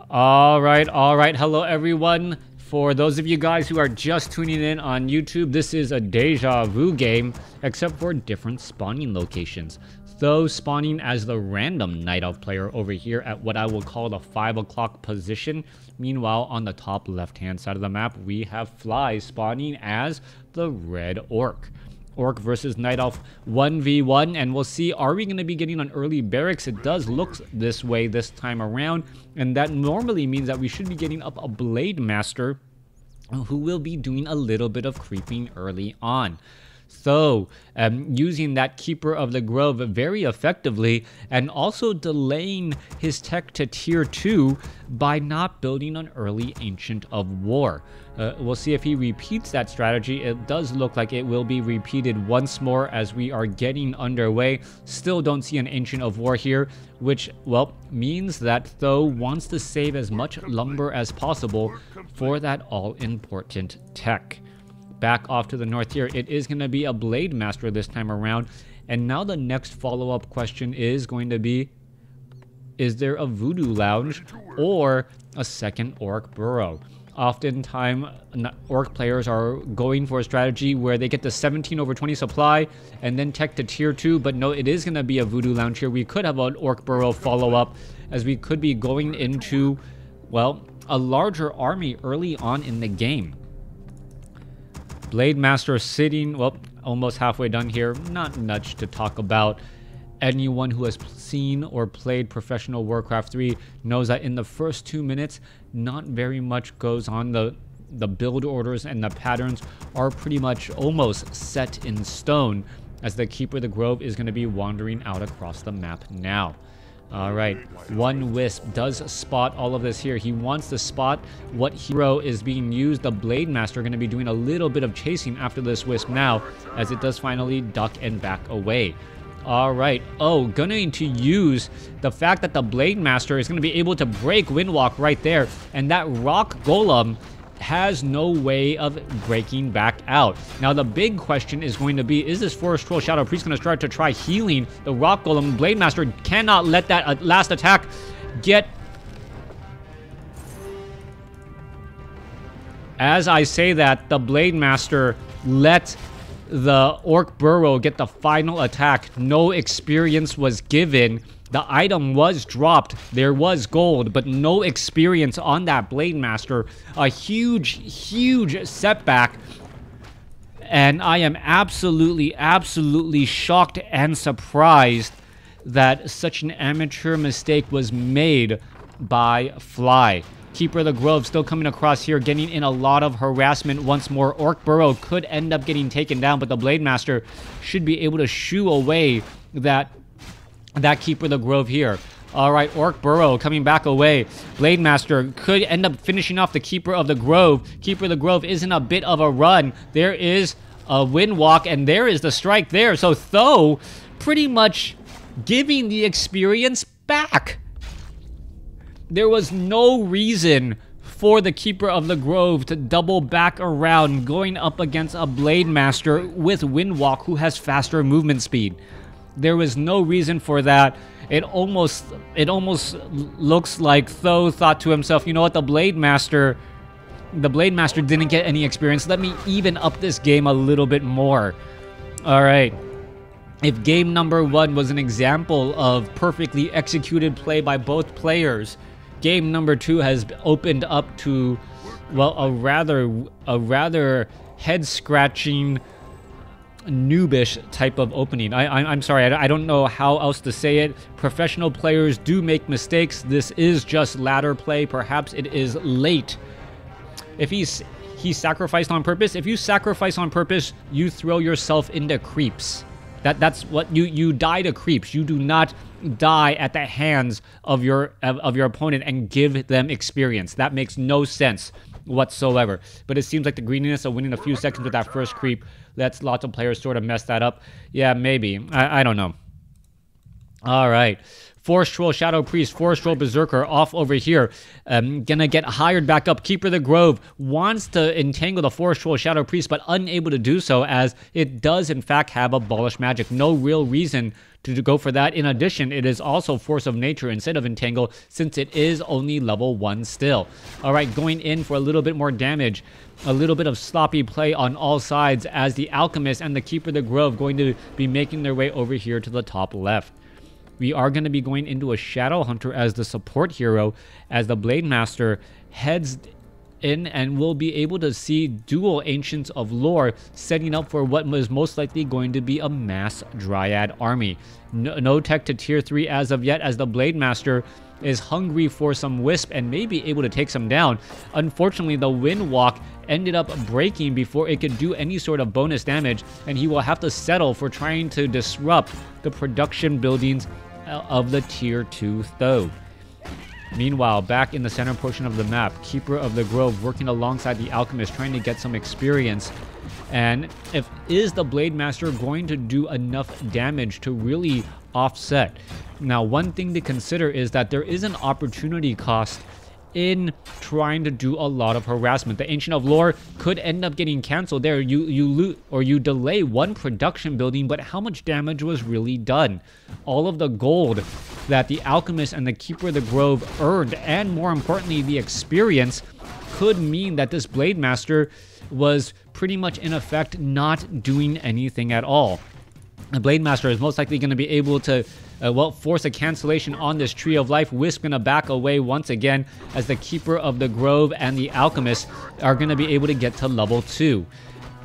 All right. Hello, everyone. For those of you guys who are just tuning in on YouTube, this is a deja vu game, except for different spawning locations. Though spawning as the random Night Elf player over here at what I will call the 5 o'clock position. Meanwhile, on the top left-hand side of the map, we have Fly spawning as the Red Orc. Orc versus Night Elf 1v1, and we'll see, are we going to be getting an early barracks? It does look this way this time around, and that normally means that we should be getting up a Blade Master who will be doing a little bit of creeping early on. So, using that Keeper of the Grove very effectively, and also delaying his tech to tier 2 by not building an early Ancient of War. We'll see if he repeats that strategy. It does look like it will be repeated once more as we are getting underway. Still don't see an Ancient of War here, which, well, means that Th000 wants to save as much lumber as possible for that all-important tech. Back off to the north here, it is going to be a Blade Master this time around. And now the next follow-up question is going to be, is there a Voodoo Lounge or a second Orc Burrow? Oftentimes, Orc players are going for a strategy where they get the 17/20 supply and then tech to tier 2, but no, it is going to be a Voodoo Lounge here. We could have an Orc Burrow follow-up, as we could be going into, well, a larger army early on in the game. Blade Master sitting, well, almost halfway done here. Not much to talk about. Anyone who has seen or played professional Warcraft 3 knows that in the first 2 minutes, not very much goes on. The build orders and the patterns are pretty much almost set in stone, as the Keeper of the Grove is going to be wandering out across the map now. Alright, one Wisp does spot all of this here. He wants to spot what hero is being used. The Blade Master going to be doing a little bit of chasing after this Wisp now, as it does finally duck and back away. Alright, going to use the fact that the Blade Master is going to be able to break Windwalk right there, and that Rock Golem has no way of breaking back out. Now the big question is going to be, is this Forest Troll Shadow Priest going to start to try healing the Rock Golem? Blade Master cannot let that last attack get... As I say that, the Blade Master let the Orc Burrow get the final attack. No experience was given. The item was dropped, there was gold, but no experience on that Blade Master. A huge setback. And I am absolutely shocked and surprised that such an amateur mistake was made by Fly. Keeper of the Grove still coming across here, getting in a lot of harassment once more. Orc Burrow could end up getting taken down, but the Blade Master should be able to shoo away that Keeper of the Grove here. Alright, Orc Burrow coming back away. Blade Master could end up finishing off the Keeper of the Grove. Keeper of the Grove is in a bit of a run. There is a Windwalk, and there is the strike there. So Th000 pretty much giving the experience back. There was no reason for the Keeper of the Grove to double back around, going up against a Blade Master with Windwalk who has faster movement speed. There was no reason for that. It almost looks like Th000 thought to himself, you know what, the Blade Master didn't get any experience. Let me even up this game a little bit more. Alright. If game number 1 was an example of perfectly executed play by both players, game number 2 has opened up to, well, a rather head-scratching, noobish type of opening. I'm sorry, I don't know how else to say it. Professional players do make mistakes. This is just ladder play. Perhaps it is late. If he sacrificed on purpose. If you sacrifice on purpose, you throw yourself into creeps. That's what you die to creeps. You do not die at the hands of your opponent and give them experience. That makes no sense whatsoever. But it seems like the greediness of winning a few seconds with that first creep lets lots of players sort of mess that up. Yeah, maybe. I don't know. All right. Force Troll Shadow Priest, Force Troll Berserker off over here. Gonna get hired back up. Keeper of the Grove wants to entangle the Force Troll Shadow Priest, but unable to do so as it does in fact have Abolish Magic. No real reason to go for that. In addition, it is also Force of Nature instead of Entangle, since it is only level 1 still. Alright, going in for a little bit more damage. A little bit of sloppy play on all sides as the Alchemist and the Keeper of the Grove going to be making their way over here to the top left. We are going to be going into a Shadow Hunter as the support hero, as the Blade Master heads in, and we'll be able to see dual Ancients of Lore setting up for what was most likely going to be a mass Dryad army. No tech to tier 3 as of yet, as the Blade Master is hungry for some Wisp and may be able to take some down. Unfortunately, the Wind Walk ended up breaking before it could do any sort of bonus damage, and he will have to settle for trying to disrupt the production buildings of the tier 2 Th000. Meanwhile, back in the center portion of the map, Keeper of the Grove working alongside the Alchemist, trying to get some experience. And is the Blade Master going to do enough damage to really offset? Now, one thing to consider is that there is an opportunity cost in trying to do a lot of harassment. The Ancient of Lore could end up getting canceled there. You delay one production building, but how much damage was really done? All of the gold that the Alchemist and the Keeper of the Grove earned, and more importantly, the experience, could mean that this Blade Master was pretty much in effect not doing anything at all. The Blade Master is most likely going to be able to force a cancellation on this Tree of Life. Wisp going to back away once again as the Keeper of the Grove and the Alchemist are going to be able to get to level 2.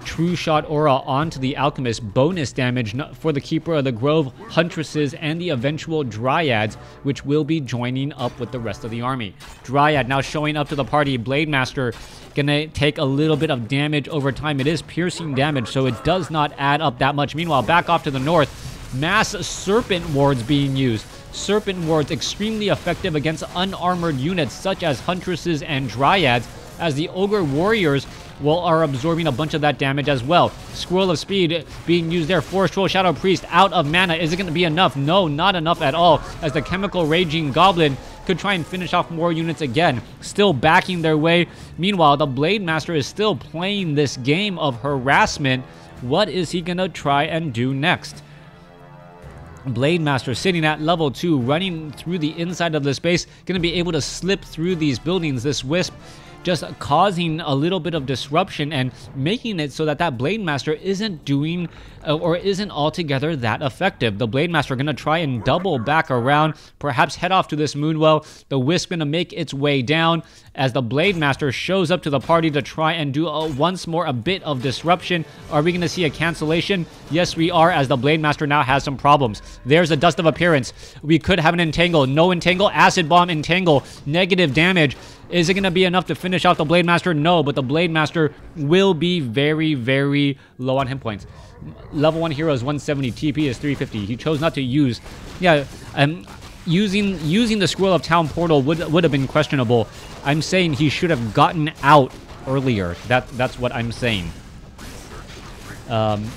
True Shot Aura onto the Alchemist, bonus damage for the Keeper of the Grove, Huntresses, and the eventual Dryads, which will be joining up with the rest of the army. Dryad now showing up to the party. Blade Master gonna take a little bit of damage over time. It is piercing damage, so it does not add up that much. Meanwhile, back off to the north, mass Serpent Wards being used. Serpent Wards extremely effective against unarmored units such as Huntresses and Dryads, as the Ogre Warriors are absorbing a bunch of that damage as well. Scroll of Speed being used there. Force Troll Shadow Priest out of mana. Is it going to be enough? No, not enough at all, as the Chemical Raging Goblin could try and finish off more units again, still backing their way. Meanwhile, the Blade Master is still playing this game of harassment. What is he going to try and do next? Blade Master sitting at level 2, running through the inside of the space, going to be able to slip through these buildings. This Wisp just causing a little bit of disruption and making it so that that Blade Master isn't doing or isn't altogether that effective. The Blade Master going to try and double back around, perhaps head off to this Moonwell. The Wisp going to make its way down as the Blade Master shows up to the party to try and do once more a bit of disruption. Are we going to see a cancellation? Yes, we are, as the Blade Master now has some problems. There's a Dust of Appearance. We could have an Entangle. No Entangle. Acid Bomb Entangle. Negative damage. Is it going to be enough to finish off the Blade Master? No, but the Blade Master will be very, very low on hit points. Level 1 hero is 170, TP is 350. He chose not to use. Yeah, using the Scroll of Town Portal would have been questionable. I'm saying he should have gotten out earlier. That's what I'm saying.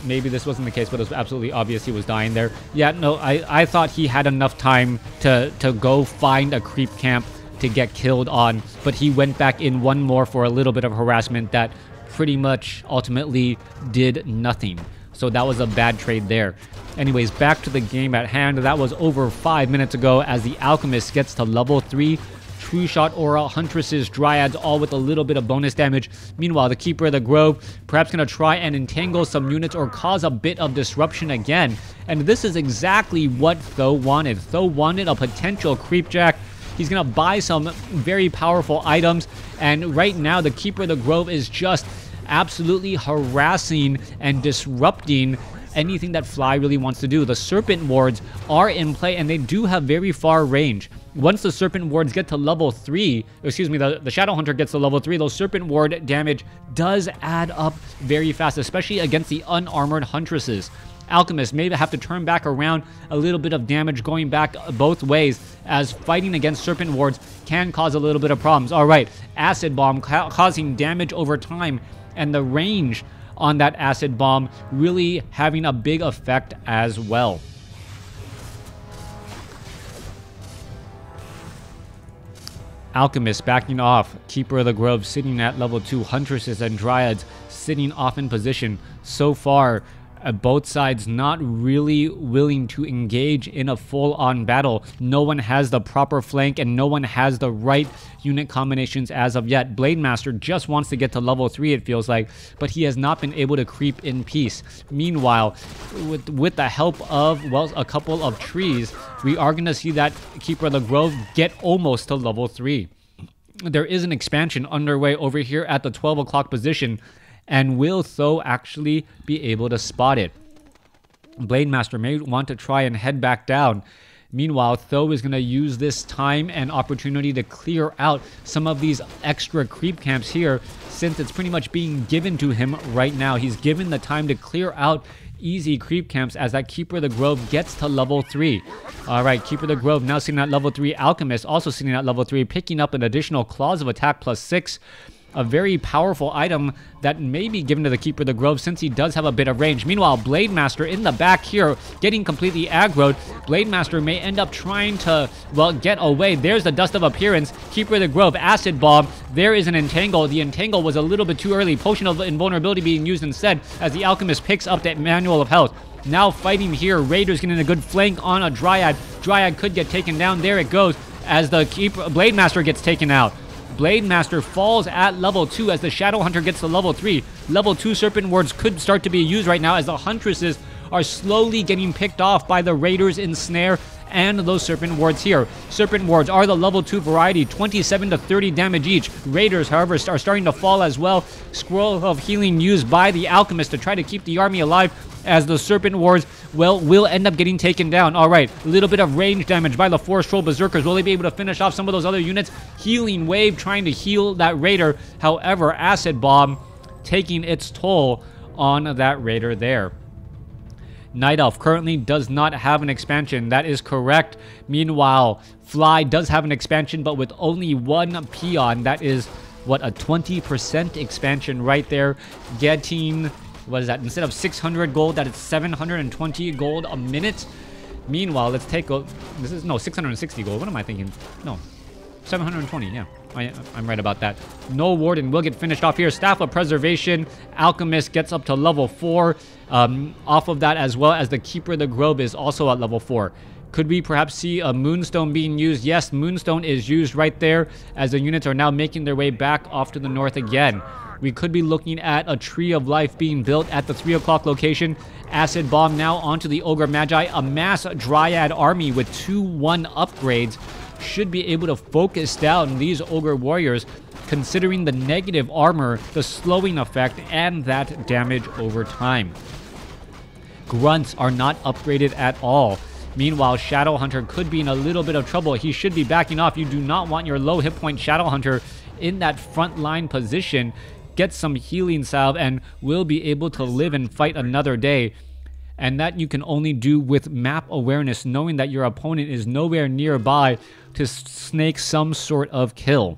Maybe this wasn't the case, but it was absolutely obvious he was dying there. Yeah, no, I thought he had enough time to go find a creep camp to get killed on, but he went back in one more for a little bit of harassment that pretty much ultimately did nothing. So that was a bad trade there. Anyways, back to the game at hand. That was over 5 minutes ago as the Alchemist gets to level 3. True Shot Aura, Huntresses, Dryads, all with a little bit of bonus damage. Meanwhile, the Keeper of the Grove perhaps going to try and entangle some units or cause a bit of disruption again. And this is exactly what Th000 wanted. Th000 wanted a potential Creepjack. He's going to buy some very powerful items. And right now, the Keeper of the Grove is just absolutely harassing and disrupting anything that Fly really wants to do. The Serpent Wards are in play, and they do have very far range. Once the Serpent Wards get to level 3, excuse me, the Shadow Hunter gets to level 3, those Serpent Ward damage does add up very fast, especially against the unarmored Huntresses. Alchemist may have to turn back around, a little bit of damage going back both ways, as fighting against Serpent Wards can cause a little bit of problems. Alright, Acid Bomb causing damage over time, and the range on that Acid Bomb really having a big effect as well. Alchemist backing off. Keeper of the Grove sitting at level 2. Huntresses and Dryads sitting off in position. So far, both sides not really willing to engage in a full-on battle. No one has the proper flank and no one has the right unit combinations as of yet. Blademaster just wants to get to level 3, it feels like, but he has not been able to creep in peace. Meanwhile, with the help of, well, a couple of trees, we are going to see that Keeper of the Grove get almost to level 3. There is an expansion underway over here at the 12 o'clock position, and will Th000 actually be able to spot it? Blademaster may want to try and head back down. Meanwhile, Th000 is going to use this time and opportunity to clear out some of these extra creep camps here, since it's pretty much being given to him right now. He's given the time to clear out easy creep camps as that Keeper of the Grove gets to level 3. Alright, Keeper of the Grove now sitting at level 3. Alchemist also sitting at level 3, picking up an additional Claws of Attack +6. A very powerful item that may be given to the Keeper of the Grove since he does have a bit of range. Meanwhile, Blademaster in the back here getting completely aggroed. Blademaster may end up trying to, well, get away. There's the Dust of Appearance. Keeper of the Grove, Acid Bomb. There is an Entangle. The Entangle was a little bit too early. Potion of Invulnerability being used instead as the Alchemist picks up that Manual of Health. Now fighting here. Raiders getting a good flank on a Dryad. Dryad could get taken down. There it goes as the Blademaster gets taken out. Blademaster falls at level 2 as the Shadow Hunter gets to level 3. Level 2 Serpent Wards could start to be used right now as the Huntresses are slowly getting picked off by the Raiders in Snare and those Serpent Wards here. Serpent Wards are the level 2 variety, 27 to 30 damage each. Raiders, however, are starting to fall as well. Scroll of Healing used by the Alchemist to try to keep the army alive as the Serpent Wards, well, will end up getting taken down. Alright, a little bit of range damage by the Forest Troll Berserkers. Will they be able to finish off some of those other units? Healing Wave trying to heal that Raider. However, Acid Bomb taking its toll on that Raider there. Night Elf currently does not have an expansion. That is correct. Meanwhile, Fly does have an expansion, but with only one peon. That is, what, a 20% expansion right there. Getting, what is that? Instead of 600 gold, that is 720 gold a minute. Meanwhile, let's take a... This is... No, 660 gold. What am I thinking? No. 720, yeah. I'm right about that. No Warden will get finished off here. Staff of Preservation. Alchemist gets up to level 4. Off of that, as well as the Keeper of the Grove is also at level 4. Could we perhaps see a Moonstone being used? Yes, Moonstone is used right there as the units are now making their way back off to the north again. We could be looking at a Tree of Life being built at the 3 o'clock location. Acid Bomb now onto the Ogre Magi. A mass Dryad army with 2-1 upgrades should be able to focus down these Ogre Warriors, considering the negative armor, the slowing effect, and that damage over time. Grunts are not upgraded at all. Meanwhile, Shadow Hunter could be in a little bit of trouble. He should be backing off. You do not want your low hit point Shadow Hunter in that front line position. Get some healing salve and will be able to live and fight another day. And that you can only do with map awareness, knowing that your opponent is nowhere nearby to snake some sort of kill.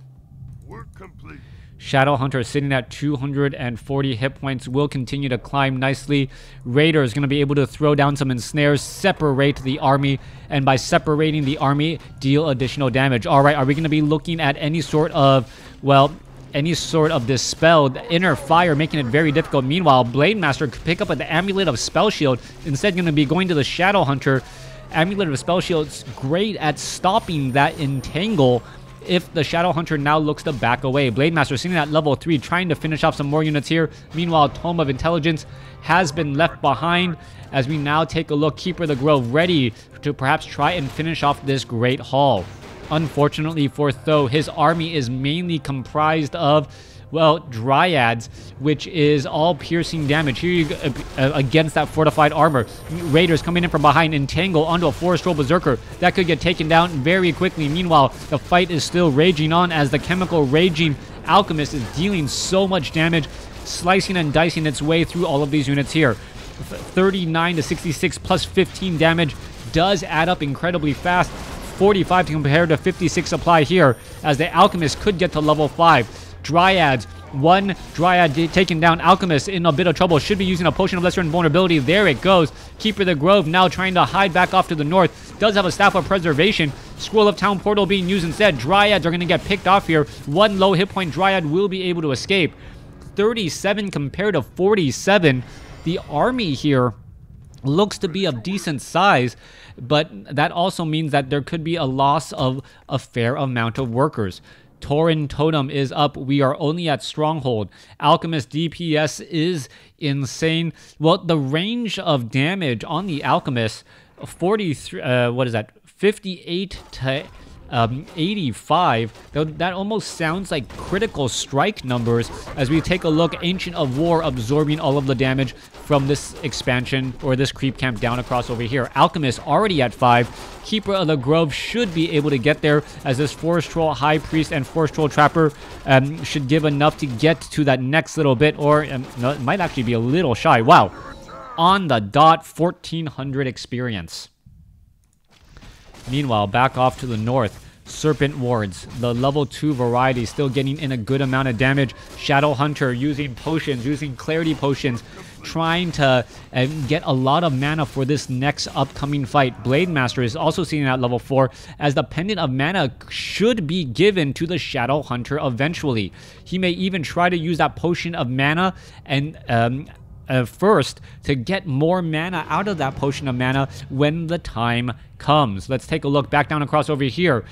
Work complete. Shadow Hunter sitting at 240 hit points will continue to climb nicely. Raider is going to be able to throw down some ensnares, separate the army, and by separating the army, deal additional damage. Alright, are we going to be looking at any sort of, well, any sort of Dispel? Inner Fire making it very difficult. Meanwhile, Blademaster could pick up the Amulet of Spell Shield. Instead, going to be going to the Shadow Hunter. Amulet of Spell Shield is great at stopping that Entangle if the Shadow Hunter now looks to back away. Blademaster sitting at level 3, trying to finish off some more units here. Meanwhile, Tome of Intelligence has been left behind as we now take a look. Keeper of the Grove ready to perhaps try and finish off this great haul. Unfortunately for Th000, his army is mainly comprised of, well, Dryads, which is all piercing damage. Here you go, against that fortified armor. Raiders coming in from behind, Entangle onto a Forest Troll Berserker. That could get taken down very quickly. Meanwhile, the fight is still raging on as the Chemical Raging Alchemist is dealing so much damage, slicing and dicing its way through all of these units here. 39 to 66 plus 15 damage does add up incredibly fast. 45 to compare to 56 supply here, as the Alchemist could get to level 5. Dryads One Dryad taken down. Alchemist in a bit of trouble. Should be using a Potion of Lesser Invulnerability. There it goes. Keeper of the Grove now trying to hide back off to the north. Does have a Staff of Preservation. Scroll of Town Portal being used instead. Dryads are going to get picked off here. One low hit point Dryad will be able to escape. 37 compared to 47. The army here looks to be of decent size, but that also means that there could be a loss of a fair amount of workers. Tauren Totem is up. We are only at Stronghold. Alchemist DPS is insane. Well, the range of damage on the Alchemist, 43, what is that? 58 to 85. That almost sounds like critical strike numbers as we take a look. Ancient of War absorbing all of the damage from this expansion or this creep camp down across over here. Alchemist already at 5. Keeper of the Grove should be able to get there as this Forest Troll High Priest and Forest Troll Trapper should give enough to get to that next little bit, or no, it might actually be a little shy. Wow. On the dot, 1400 experience. Meanwhile, back off to the north, Serpent Wards, the level 2 variety, still getting in a good amount of damage. Shadow Hunter using potions, using clarity potions, trying to get a lot of mana for this next upcoming fight. Blade Master is also sitting at level 4, as the Pendant of Mana should be given to the Shadow Hunter eventually. He may even try to use that Potion of Mana and first to get more mana out of that Potion of Mana when the time comes. Let's take a look back down across over here.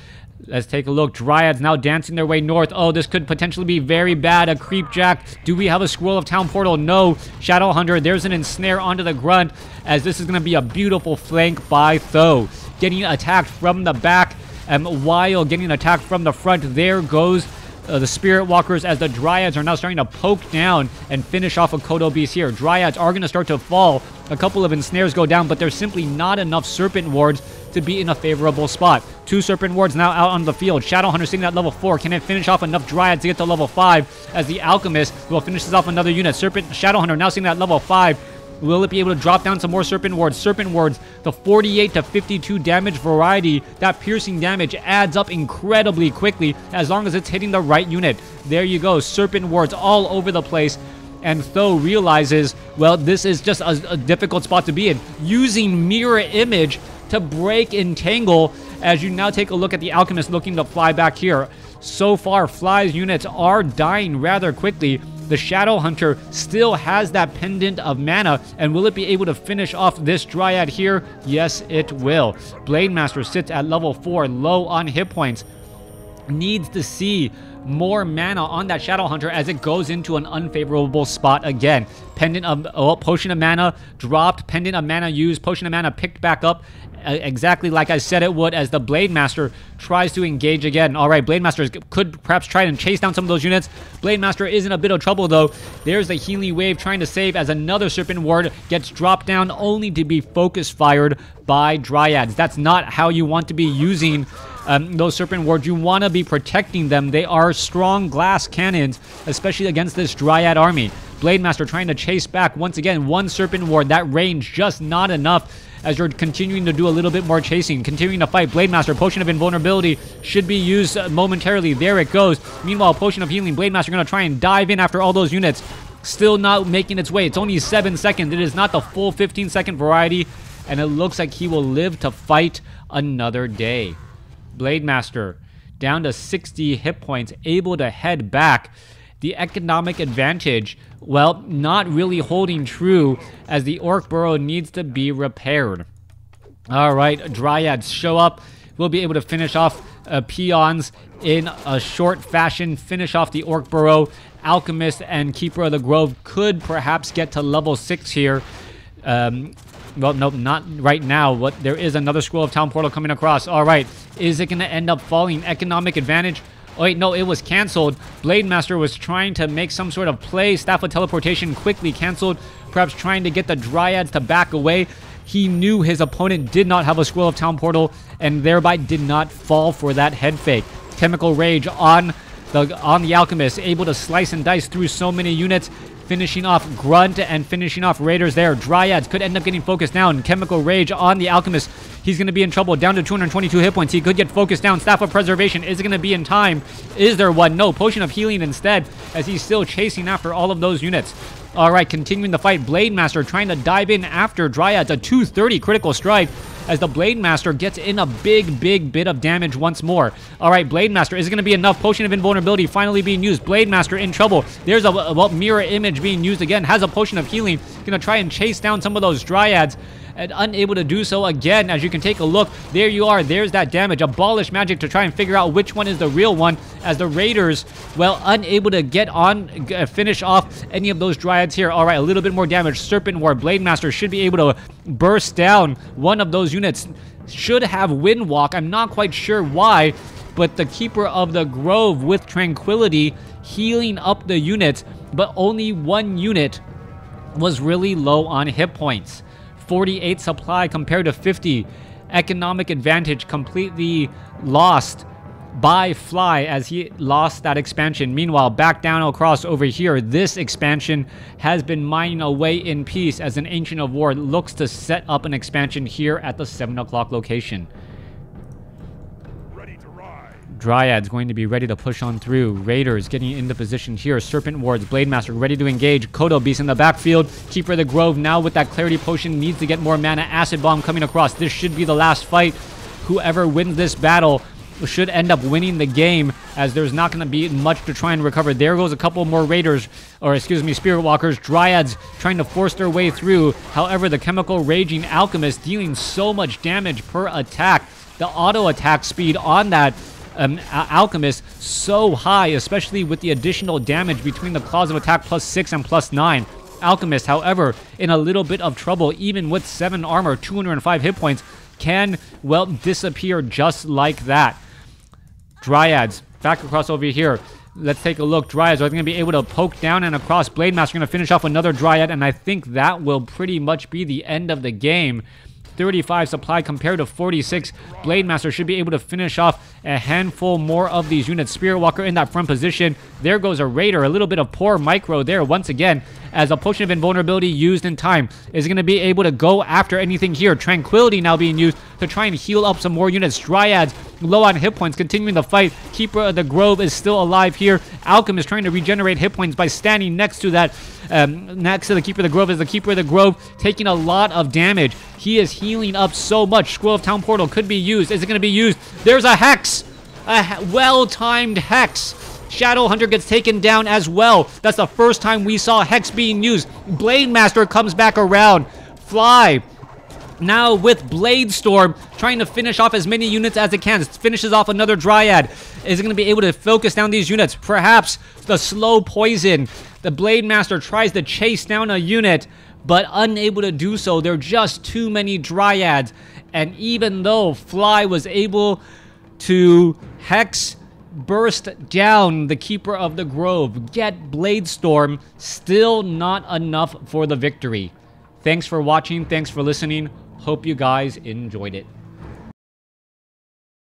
Let's take a look. Dryads now dancing their way north. Oh, this could potentially be very bad. A Creep Jack. Do we have a Scroll of Town Portal? No. Shadow Hunter. There's an Ensnare onto the Grunt, as this is going to be a beautiful flank by Th000. Getting attacked from the back while getting attacked from the front. There goes the Spirit Walkers, as the Dryads are now starting to poke down and finish off a Kodo Beast here. Dryads are going to start to fall. A couple of Ensnares go down, but there's simply not enough Serpent Wards to be in a favorable spot. 2 Serpent Wards now out on the field. Shadow Hunter sitting at level 4. Can it finish off enough Dryads to get to level 5? As the Alchemist will finish off another unit. Shadow Hunter now sitting at level 5. Will it be able to drop down some more Serpent Wards? Serpent Wards, the 48 to 52 damage variety, that piercing damage adds up incredibly quickly as long as it's hitting the right unit. There you go, Serpent Wards all over the place. And Th000 realizes, well, this is just a difficult spot to be in. Using Mirror Image to break Entangle, as you now take a look at the Alchemist looking to fly back here. So far, Fly's units are dying rather quickly. The Shadow Hunter still has that Pendant of Mana, and will it be able to finish off this Dryad here? Yes, it will. Blade Master sits at level 4, low on hit points. Needs to see more mana on that Shadow Hunter as it goes into an unfavorable spot again. Pendant of Potion of Mana dropped, Pendant of Mana used, Potion of Mana picked back up exactly like I said it would, as the Blade Master tries to engage again. Alright, Blade Master could perhaps try and chase down some of those units. Blade Master is in a bit of trouble though. There's the Healing Wave trying to save, as another Serpent Ward gets dropped down only to be focus fired by Dryads. That's not how you want to be using those Serpent Wards. You want to be protecting them. They are strong glass cannons, especially against this Dryad army. Blade Master trying to chase back. Once again, 1 Serpent Ward. That range just not enough, as you're continuing to do a little bit more chasing, continuing to fight. Blade Master, Potion of Invulnerability should be used momentarily. There it goes. Meanwhile, Potion of Healing. Blade Master going to try and dive in after all those units. Still not making its way. It's only 7 seconds. It is not the full 15-second variety, and it looks like he will live to fight another day. Blade Master down to 60 hit points, able to head back. The economic advantage, well, not really holding true, as the Orc Burrow needs to be repaired. Alright, Dryads show up. We'll be able to finish off peons in a short fashion, finish off the Orc Burrow. Alchemist and Keeper of the Grove could perhaps get to level 6 here. Well, nope, not right now. There is another Scroll of Town Portal coming across. All right, is it going to end up falling? Economic advantage? Oh, wait, no, it was canceled. Blade Master was trying to make some sort of play. Staff of Teleportation quickly canceled, perhaps trying to get the Dryads to back away. He knew his opponent did not have a Scroll of Town Portal, and thereby did not fall for that head fake. Chemical Rage on the Alchemist, able to slice and dice through so many units, finishing off Grunt and finishing off Raiders there. Dryads could end up getting focused down. Chemical Rage on the Alchemist, He's going to be in trouble. Down to 222 hit points. He could get focused down. Staff of Preservation. Is it going to be in time? Is there one? No. Potion of Healing instead, as he's still chasing after all of those units. All right, continuing the fight. Blade Master trying to dive in after Dryads. A 230 critical strike as the Blade Master gets in a big bit of damage once more. All right, Blade Master. Is it going to be enough? Potion of Invulnerability finally being used. Blade Master in trouble. There's a mirror image being used again. Has a Potion of Healing. Going to try and chase down some of those Dryads. And unable to do so again. As you can take a look, there you are. There's that damage. Abolish magic to try and figure out which one is the real one, as the Raiders, well, unable to get on, finish off any of those Dryads here. All right, a little bit more damage. Serpent Ward. Blade Master should be able to burst down one of those units. Should have Wind Walk. I'm not quite sure why, but the Keeper of the Grove with Tranquility healing up the units, but only one unit was really low on hit points. 48 supply compared to 50. Economic advantage completely lost by Fly as he lost that expansion. Meanwhile, back down across over here, this expansion has been mining away in peace as an Ancient of War looks to set up an expansion here at the 7 o'clock location. Dryads going to be ready to push on through. Raiders getting into position here. Serpent Wards, Blade Master ready to engage. Kodo Beast in the backfield. Keeper of the Grove now with that Clarity Potion needs to get more mana. Acid Bomb coming across. This should be the last fight. Whoever wins this battle should end up winning the game, as there's not going to be much to try and recover. There goes a couple more Raiders, or excuse me, Spirit Walkers. Dryads trying to force their way through. However, the Chemical Raging Alchemist dealing so much damage per attack. The auto attack speed on that Alchemist so high, especially with the additional damage between the Claws of Attack +6 and +9. Alchemist, however, in a little bit of trouble, even with 7 armor, 205 hit points, can, well, disappear just like that. Dryads, back across over here. Let's take a look. Dryads are going to be able to poke down and across. Blade Master going to finish off another Dryad, and I think that will pretty much be the end of the game. 35 supply compared to 46. Blade Master should be able to finish off a handful more of these units. Spirit Walker in that front position. There goes a Raider. A little bit of poor micro there once again, as a Potion of Invulnerability used in time is going to be able to go after anything here. Tranquility now being used to try and heal up some more units. Dryads low on hit points, continuing the fight. Keeper of the Grove is still alive here. Alchemist trying to regenerate hit points by standing next to that, next to the Keeper of the Grove, is the Keeper of the Grove taking a lot of damage. He is healing up so much. Scroll of Town Portal could be used. Is it going to be used? There's a Hex! A well-timed Hex. Shadow Hunter gets taken down as well. That's the first time we saw Hex being used. Blade Master comes back around. Fly now with Blade Storm, trying to finish off as many units as it can. Finishes off another Dryad. Is it going to be able to focus down these units? Perhaps the slow poison. The Blade Master tries to chase down a unit, but unable to do so. There are just too many Dryads. And even though Fly was able to Hex burst down the Keeper of the Grove, get Blade Storm, still not enough for the victory. Thanks for watching. Thanks for listening. Hope you guys enjoyed it.